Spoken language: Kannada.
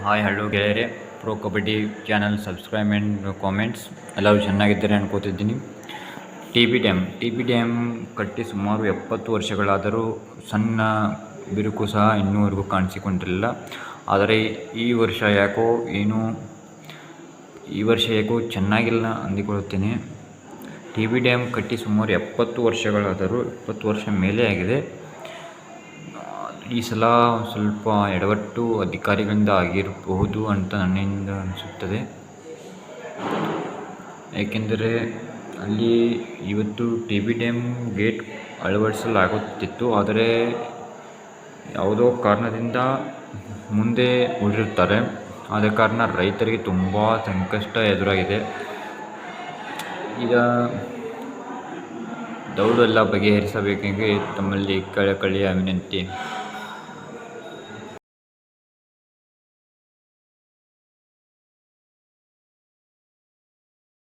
ಹಾಯ್ ಹಲೋ ಗೆಳೆಯರೆ, pro kabaddi channel subscribe and comments. ಎಲ್ಲರೂ ಚೆನ್ನಾಗಿದ್ದಾರೆ ಅನ್ಕೋತಿದ್ದೀನಿ. ಟಿ ಬಿ ಡ್ಯಾಮ್ ಕಟ್ಟಿ ಸುಮಾರು 70 ವರ್ಷಗಳಾದರೂ ಸಣ್ಣ ಬಿರುಕು ಸಹ ಇನ್ನೂವರೆಗೂ ಕಾಣಿಸಿಕೊಂಡಿರಲಿಲ್ಲ. ಆದರೆ ಈ ವರ್ಷ ಯಾಕೋ ಚೆನ್ನಾಗಿಲ್ಲ ಅಂದುಕೊಳ್ಳುತ್ತೇನೆ. ಟಿ ಬಿ ಡ್ಯಾಮ್ ಕಟ್ಟಿ ಸುಮಾರು 70 ವರ್ಷಗಳಾದರೂ 70 ವರ್ಷ ಮೇಲೆ ಆಗಿದೆ. ಈ ಸಲ ಸ್ವಲ್ಪ ಎಡವಟ್ಟು ಅಧಿಕಾರಿಗಳಿಂದ ಆಗಿರಬಹುದು ಅಂತ ನನ್ನಿಂದ ಅನಿಸುತ್ತದೆ. ಏಕೆಂದರೆ ಅಲ್ಲಿ ಇವತ್ತು ಟಿ ಬಿ ಡ್ಯಾಮ್ ಗೇಟ್ ಅಳವಡಿಸಲಾಗುತ್ತಿತ್ತು, ಆದರೆ ಯಾವುದೋ ಕಾರಣದಿಂದ ಮುಂದೆ ಉಳಿರುತ್ತಾರೆ. ಆದ ಕಾರಣ ರೈತರಿಗೆ ತುಂಬ ಸಂಕಷ್ಟ ಎದುರಾಗಿದೆ. ಈಗ ದೌಡು ಎಲ್ಲ ಬಗೆಹರಿಸಬೇಕೆಂದು ತಮ್ಮಲ್ಲಿ ಕಳಕಳಿಯ ವಿನಂತಿ.